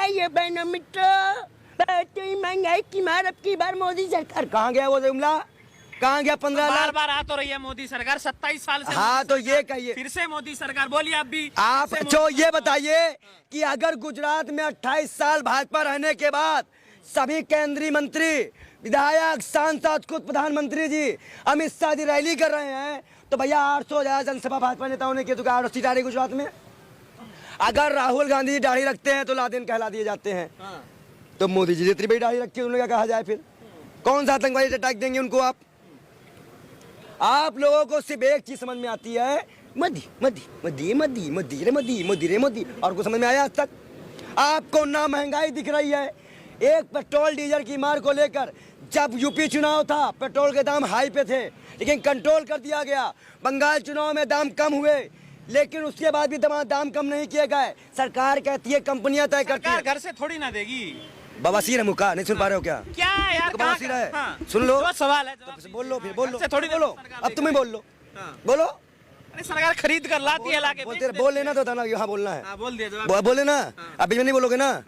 ये बहनों मित्रों, बढ़ती महंगाई की मार अब की बार मोदी सरकार। कहाँ गया वो जुमला, कहाँ गया 15 लाख? बार बार आ तो रही है मोदी सरकार 27 साल से। हाँ तो ये कहिए फिर से मोदी सरकार, बोलिए आप भी। आप जो ये बताइए कि अगर गुजरात में 28 साल भाजपा रहने के बाद सभी केंद्रीय मंत्री, विधायक, सांसद, खुद प्रधानमंत्री जी अमित शाह जी रैली कर रहे हैं, तो भैया 800 जनसभा भाजपा नेताओं ने की, तो क्या 8 सीट आ रही गुजरात में? अगर राहुल गांधी जी दाढ़ी रखते हैं तो लादेन कहला दिए जाते हैं, तो मोदी जी जितनी बड़ी दाढ़ी रखी है उन्हें क्या कहा जाए? फिर कौन सा आतंकवादी अटैक देंगे उनको? आप लोगों को सिर्फ एक चीज समझ में आती है, मोदी मोदी मोदी मोदी मोदी रे मोदी मोदी रे मोदी, और कुछ समझ में आया आज तक? आपको ना महंगाई दिख रही है। एक पेट्रोल डीजल की मार को लेकर जब यूपी चुनाव था पेट्रोल के दाम हाई पे थे, लेकिन कंट्रोल कर दिया गया। बंगाल चुनाव में दाम कम हुए, लेकिन उसके बाद भी दाम कम नहीं किए गए। सरकार कहती है, कंपनियां तय करती है। घर से थोड़ी ना देगी। बवासीर है मुका, नहीं सुन पा रहे हो क्या? क्या यार, बवासीर है? हाँ। सुन लो, जो सवाल है तो बोल लो, फिर बोल लो, थोड़ी बोलो, अब तुम ही बोल लो, बोलो। अरे सरकार खरीद कर लाती है, लाके बोल लेना तो था ना, यहाँ बोलना है, बोल दिया, बोल लेना। अभी नहीं बोलोगे ना,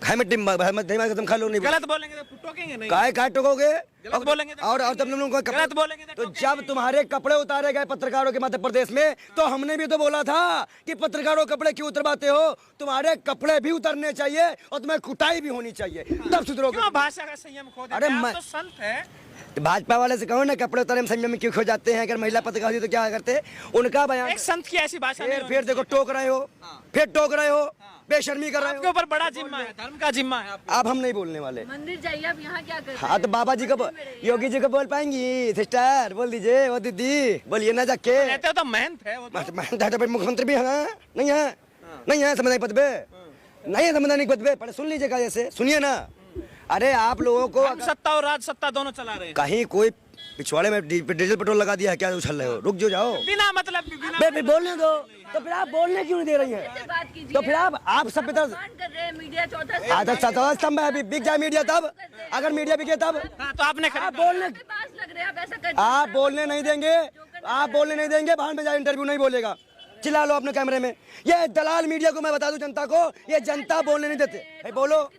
तुम खा लो, नहीं गलत बोलेंगे तो टोकेंगे नहीं। काय टोकोगे गलत बोलेंगे और तुम लोगों को गलत बोलेंगे तो जब तुम्हारे कपड़े उतारे गए पत्रकारों के मध्य प्रदेश में, तो हमने भी तो बोला था कि पत्रकारों कपड़े क्यों उतरवाते हो? तुम्हारे कपड़े भी उतरने चाहिए और तुम्हें कुटाई भी होनी चाहिए, तब सुधरोगे। भाषा का संयम खो देते हैं। अरे आप तो संत है। भाजपा वाले से कहो ना, कपड़े उतारने में संयम में क्यों खो जाते हैं? अगर महिला पत्रकार होती तो क्या करते? उनका बयान। एक संत की ऐसी भाषा नहीं। फिर देखो टोक रहे हो, फिर टोक रहे हो, बेशर्मी कर रहे हो। आपके ऊपर बड़ा जिम्मा है, धर्म का जिम्मा है। अब हम नहीं बोलने वाले। मंदिर जाइए, अब यहाँ क्या करते हैं? हाँ तो बाबा जी को, योगी जी को बोल पाएंगी? सिस्टर बोल दीजिए, वो दीदी बोलिए ना जाके। कहते हो तो महंत है वो तो। महंत है तो मुख्यमंत्री भी है, नहीं है? नहीं है संवैधानिक पद पे, नहीं है संवैधानिक पद पे। पहले सुन लीजिएगा, जैसे सुनिए ना। अरे आप लोगों को सत्ता और राज सत्ता दोनों चला रहे हैं। कहीं कोई पिछवाड़े में डीजल पेट्रोल लगा दिया है क्या? उछल रहे हो, रुक जाओ। बिना मतलब फिर बोलने दो, तो फिर आप बोलने क्यों नहीं दे रही हैं? तो फिर आप सब मीडिया चौथा स्तंभ है, बिक जाए मीडिया तब, अगर मीडिया बिके तब। तो आपने आप बोलने नहीं देंगे, आप बोलने नहीं देंगे, बाहर में जाए इंटरव्यू नहीं बोलेगा, चिल्ला लो अपने कैमरे में। ये दलाल मीडिया को मैं बता दूं जनता को, ये जनता बोलने नहीं देते। भाई बोलो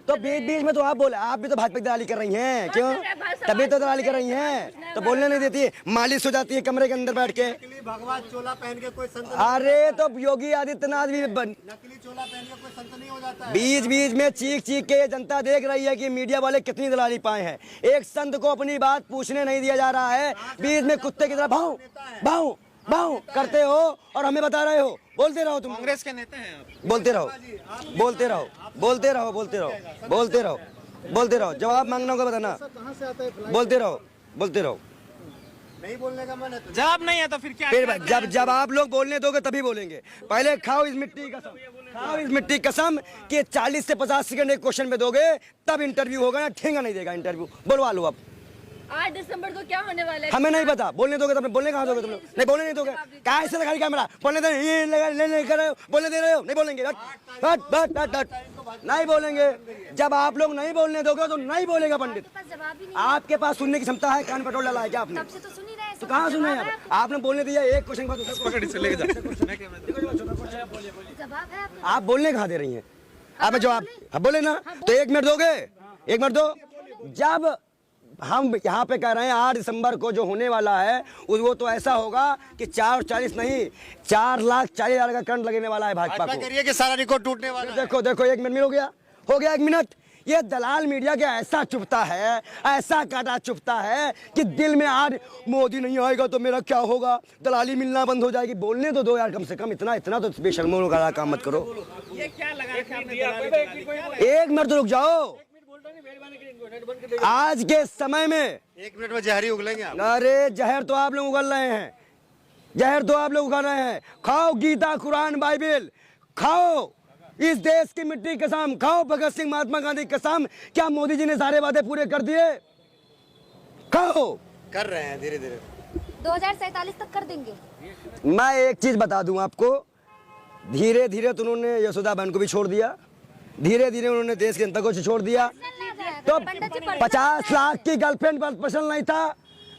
तो बीच बीच में तो आप बोले, आप भी तो भाजपा की दलाली कर रही हैं, क्यों? तभी तो दलाली कर रही हैं, तो बोलने नहीं देती, मालिश हो जाती है कमरे के अंदर बैठ के। भगवान चोला पहन के कोई संत, अरे तो योगी आदित्यनाथ भी नकली चोला पहन के कोई संत नहीं हो जाता है। बीच बीच में चीख चीख के जनता देख रही है कि मीडिया वाले कितनी दलाली पाए हैं। एक संत को अपनी बात पूछने नहीं दिया जा रहा है, बीच में कुत्ते की तरह भाऊ भाऊ भाऊ करते हो और हमें बता रहे हो। बोलते रहो, तुम कांग्रेस के नेता हैं आप। बोलते रहो, बोलते रहो, बोलते रहो, बोलते रहो, बोलते रहो, बोलते रहो। जवाब मांगना होगा बताना, बोलते रहो, बोलते रहो। नहीं बोलने का मन है तो जवाब नहीं है तो फिर क्या? फिर जब आप लोग बोलने दोगे तभी बोलेंगे। पहले खाओ इस मिट्टी की कसम, खाओ इस मिट्टी की कसम कि 40 से 50 सेकंड एक क्वेश्चन में दोगे तब इंटरव्यू होगा, ना ठेंगा नहीं देगा इंटरव्यू। बोलवा लो अब। 8 दिसंबर को क्या होने वाला है? हमें नहीं पता, बोलने दोगे तब। बोलने कहाँ दोगे तुम लोग? नहीं बोलने नहीं दोगे, कहाँ से लगा कैमरा? बोलने दे, नहीं कर रहे हो, बोलने दे रहे हो, नहीं बोलेंगे, नहीं बोलेंगे। जब आप लोग नहीं बोलने दोगे तो नहीं बोलेगा पंडित। आपके पास सुनने की क्षमता है? कान पेट्रोल डाला है क्या आपने? तो कहाँ सुन रहे हैं? आपने बोलने दिया एक क्वेश्चन के बाद आप बोलने कहाँ दे रही हैं? आप जवाब बोले ना, तो 1 मिनट दोगे? 1 मिनट दो। जब हम यहाँ पे कह रहे हैं 8 दिसंबर को जो होने वाला है वो तो ऐसा होगा कि 440 नहीं 4,40,000 का करंट लगने वाला है भाजपा को। करिए कि सारा रिकॉर्ड टूटने वाला है। देखो देखो 1 मिनट में हो गया 1 मिनट। ये दलाल मीडिया के ऐसा चुभता है, ऐसा काटा चुभता है कि दिल में आज मोदी नहीं आएगा तो मेरा क्या होगा, दलाली मिलना बंद हो जाएगी। बोलने तो दो यार कम से कम, इतना तो बेशर्मों का काम मत करो। ये क्या लगा? 1 मिनट तो रुक जाओ। आज के समय में 1 मिनट में जहरी उगलेंगे आप। अरे जहर तो आप लोग उगल रहे हैं, जहर तो आप लोग उगल रहे हैं। खाओ गीता, कुरान, बाइबल खाओ, इस देश की मिट्टी की कसम खाओ, भगत सिंह, महात्मा गांधी की कसम। क्या मोदी जी ने सारे वादे पूरे कर दिए? खाओ। कर रहे हैं धीरे धीरे, 2047 तक कर देंगे। मैं एक चीज बता दूं आपको, धीरे धीरे तो उन्होंने यशोदा बहन को भी छोड़ दिया, धीरे धीरे उन्होंने देश की जनता को छोड़ दिया। तो 50 लाख की गर्लफ्रेंड पसंद नहीं था,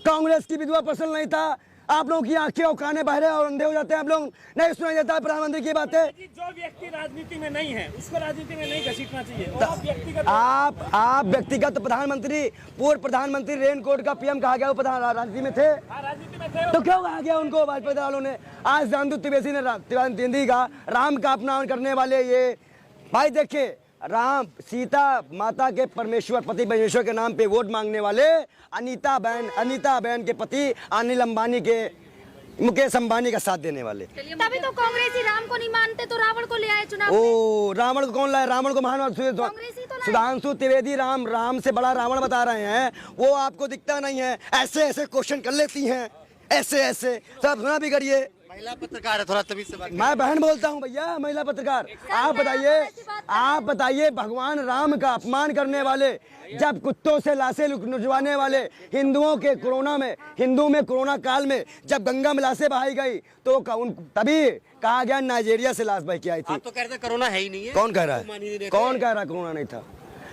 कांग्रेस की विधवा पसंद नहीं था, आप लोगों की आंखें और काने बहरे और अंधे हो जाते हैं। आप लोग नहीं सुनाई देता है प्रधानमंत्री की बातें। जो व्यक्ति राजनीति में नहीं है उसको राजनीति में नहीं घसीटना चाहिए। और आप व्यक्तिगत प्रधानमंत्री, पूर्व प्रधानमंत्री रेनकोट का पीएम कहा गया, वो प्रधान राजनीति में थे, राजनीति में थे तो क्यों कहा गया उनको भाजपा वालों ने? आज जानदू तिवेदी ने तिवेदी का राम का अपमान करने वाले ये भाई देखिए, राम सीता माता के परमेश्वर पति परमेश्वर के नाम पे वोट मांगने वाले अनीता बहन के पति अनिल अंबानी के मुकेश अंबानी का साथ देने वाले। तभी तो कांग्रेसी राम को नहीं मानते तो रावण को ले आए चुनाव ओ रावण को कौन लाए? रावण को महान कांग्रेसी तो लाए। सुधांशु त्रिवेदी राम से बड़ा रावण बता रहे हैं, वो आपको दिखता नहीं है। ऐसे क्वेश्चन कर लेती हैं, ऐसे सब सुना भी करिए। महिला पत्रकार है, थोड़ा तमीज से बात मैं बहन बोलता हूँ भैया, महिला पत्रकार। आप बताइए भगवान राम का अपमान करने वाले, जब कुत्तों से लाशें नुचवाने वाले हिंदू में कोरोना काल में जब गंगा में लाशें बहाई गई तो तभी कहा गया नाइजीरिया से लाश बह के आई थी। आप तो कह रहे थे कोरोना है ही नहीं है। कौन कह रहा है? कौन कह रहा है कोरोना नहीं था?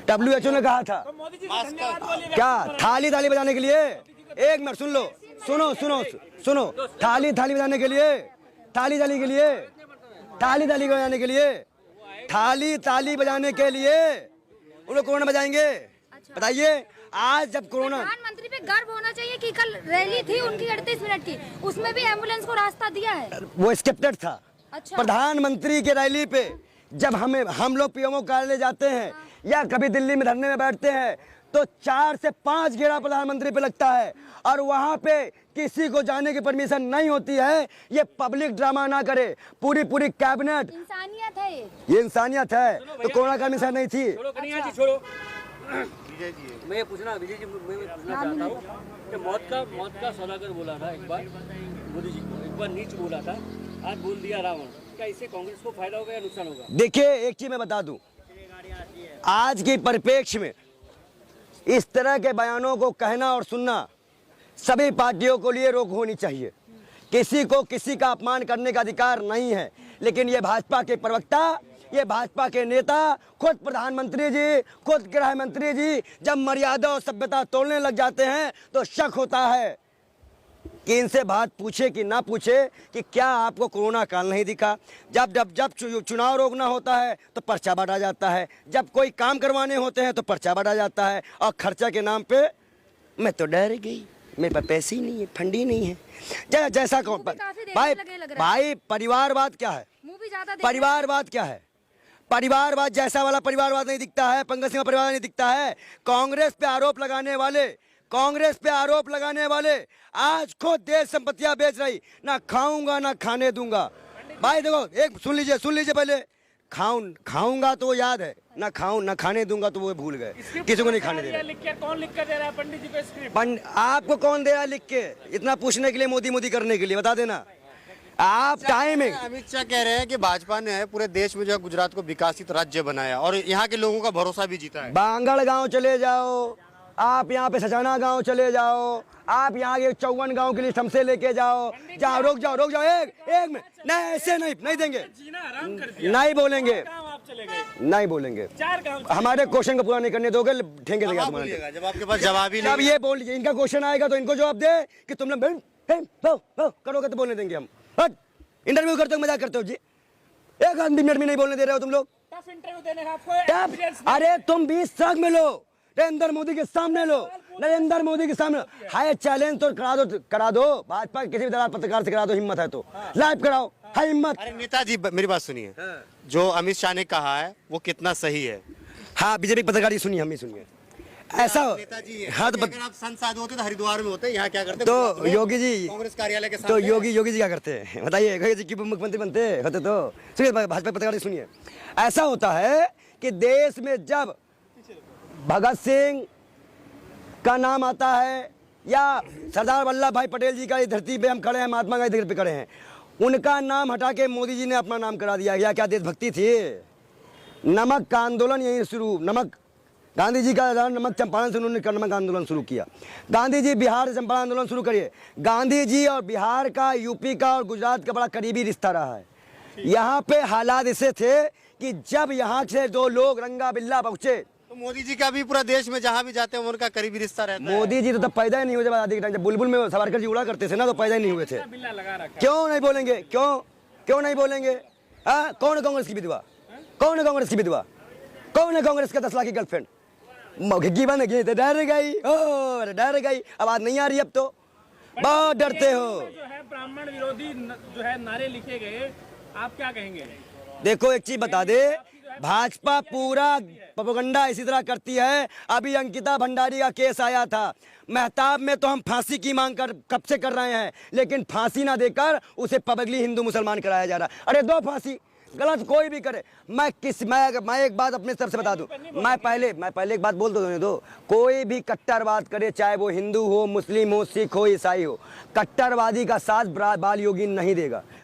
WHO ने कहा था। मोदी जी को धन्यवाद बोलिए। क्या थाली बजाने के लिए? एक मिनट सुन लो, सुनो थाली बजाने के लिए, थाली बजाने के लिए उन लोग कोरोना बजाएंगे? बताइए। आज जब कोरोना, प्रधानमंत्री पे गर्व होना चाहिए कि कल रैली थी उनकी 38 मिनट की, उसमें भी एम्बुलेंस को रास्ता दिया है। वो स्क्रिप्टेड था। अच्छा। प्रधानमंत्री की रैली पे जब हम लोग पीएमओ कार्यालय जाते हैं या कभी दिल्ली में धरने में बैठते हैं तो 4 से 5 घेरा प्रधानमंत्री पे लगता है और वहां पे किसी को जाने की परमिशन नहीं होती है। ये पब्लिक ड्रामा ना करे, पूरी कैबिनेट, इंसानियत है ये इंसानियत है। तो कोरोना का मिशन नहीं थी। छोड़ो मैं ये पूछना विजय जी, मैं पूछना चाहता हूँ कि मौत का सौदागर बोला था एक बार मोदी जी को, एक बार नीच बोला था, आज बोल दिया रावण। क्या इससे कांग्रेस को फायदा होगा या नुकसान होगा? देखिए एक चीज मैं बता दूं, आज के परिप्रेक्ष्य में इस तरह के बयानों को कहना और सुनना सभी पार्टियों को लिए रोक होनी चाहिए। किसी को किसी का अपमान करने का अधिकार नहीं है, लेकिन ये भाजपा के प्रवक्ता, ये भाजपा के नेता, खुद प्रधानमंत्री जी, खुद गृह मंत्री जी जब मर्यादा और सभ्यता तोड़ने लग जाते हैं तो शक होता है कि इनसे बात पूछे कि ना पूछे कि क्या आपको कोरोना काल नहीं दिखा? जब चुनाव रोकना होता है तो पर्चा बांटा जाता है, जब कोई काम करवाने होते हैं तो पर्चा बांटा जाता है, और खर्चा के नाम पे मैं तो डर गई, मेरे पास पैसे ही नहीं है, फंड ही नहीं है। जैसा कौन भाई परिवारवाद क्या है? परिवारवाद क्या है? परिवारवाद जैसा वाला परिवारवाद नहीं दिखता है, पंकज सिंह का परिवार नहीं दिखता है। कांग्रेस पे आरोप लगाने वाले आज खुद देश संपत्तियां बेच रही, ना खाऊंगा ना खाने दूंगा। भाई देखो, एक सुन लीजिए पहले, खाऊंगा तो वो याद है, ना खाऊं ना खाने दूंगा तो वो भूल गए, किसी को नहीं खाने दे रहा। कौन लिख कर दे रहा है पंडित जी को स्क्रिप्ट? आपको कौन दे रहा है लिख के? इतना पूछने के लिए, मोदी करने के लिए बता देना आप। टाइम है। अमित शाह कह रहे हैं कि भाजपा ने पूरे देश में जो है गुजरात को विकसित राज्य बनाया और यहाँ के लोगों का भरोसा भी जीता है। बांगड़ गांव चले जाओ आप, यहाँ पे सजाना गांव चले जाओ आप, यहाँ के 54 गांव के लिए हमसे लेके जाओ। जाओ रुक जाओ एक मिनट, नहीं ऐसे नहीं देंगे, जीना आराम कर दिया। नहीं बोलेंगे, आप चले गए, नहीं बोलेंगे। 4 गांव हमारे क्वेश्चन को पूरा नहीं करने दोगे, ठेंगे देगा जब तुम्हारे। जब आपके पास जवाब ही नहीं, जब ये बोल इनका क्वेश्चन आएगा तो इनको जवाब दे कि तुम लोग करोगे तो बोलने देंगे हम। इंटरव्यू करते हो, मजाक करते हो जी? 1 मिनट में नहीं बोलने दे रहे हो तुम लोग। टफ इंटरव्यू देने का आपको अरे तुम 20 ट्रक में लो, नरेंद्र मोदी के सामने लो, नरेंद्र मोदी के सामने हाय चैलेंज तो करा दो भाजपा के किसी भी दलाल पत्रकार से करा दो, हिम्मत है तो लाइव कराओ, हाय हिम्मत। अरे नेताजी मेरी बात सुनिए, जो अमित शाह ने कहा है वो कितना सही है? हाँ बीजेपी पत्रकार सुनिए, हम ही सुनिए। ऐसा नेताजी हाँ तो अगर आप संसद होते तो हरिद्वार में होते, यहाँ क्या करते? तो योगी जी, कांग्रेस कार्यालय के तो सामने योगी जी क्या करते हैं बताइए? योगी जी क्यों मुख्यमंत्री बनते होते? तो सुनिए भाजपा पत्रकार सुनिए। ऐसा होता है कि देश में जब भगत सिंह का नाम आता है या सरदार वल्लभ भाई पटेल जी का इस धरती पे हम खड़े हैं, महात्मा गांधी धरती पे खड़े हैं, उनका नाम हटा के मोदी जी ने अपना नाम करा दिया गया। क्या देशभक्ति थी? नमक का आंदोलन यहीं शुरू, गांधी जी का नमक चंपारण से उन्होंने नमक आंदोलन शुरू किया। गांधी जी बिहार से चंपारण आंदोलन शुरू करिए। गांधी जी और बिहार का, यूपी का और गुजरात का बड़ा करीबी रिश्ता रहा है। यहाँ पे हालात ऐसे थे कि जब यहाँ से 2 लोग रंगा बिल्ला पहुंचे तो मोदी जी का भी पूरा देश में जहाँ भी जाते हैं उनका करीबी रिश्ता रहता है। मोदी जी तो तब पैदा ही नहीं हुए जब आजादी के टाइम, जब बुलबुल में सावरकर जी उड़ा करते थे ना, तो पैदा ही नहीं हुए थे। बिल्ला लगा रखा है। क्यों नहीं बोलेंगे? क्यों नहीं बोलेंगे? हाँ, कौन है कांग्रेस की विधवा? कौन है कांग्रेस की विधवा? कौन है कांग्रेस का 10 लाख की गर्लफ्रेंड? घिग्गी बन गई तो डर गई, डर गई। आवाज नहीं आ रही अब तो, बहुत डरते हो। जो है ब्राह्मण विरोधी जो है नारे लिखे गए, आप क्या कहेंगे? देखो एक चीज बता दे, भाजपा पूरा प्रोपेगेंडा इसी तरह करती है। अभी अंकिता भंडारी का केस आया था, मेहताब में तो हम फांसी की मांग कब से कर रहे हैं, लेकिन फांसी ना देकर उसे पब्लिकली हिंदू मुसलमान कराया जा रहा है। अरे दो फांसी, गलत कोई भी करे। मैं एक बात अपने तरफ से बता दूं, मैं पहले एक बात बोल दो, कोई भी कट्टरवाद करे, चाहे वो हिंदू हो, मुस्लिम हो, सिख हो, ईसाई हो, कट्टरवादी का साथ बाल योगी नहीं देगा।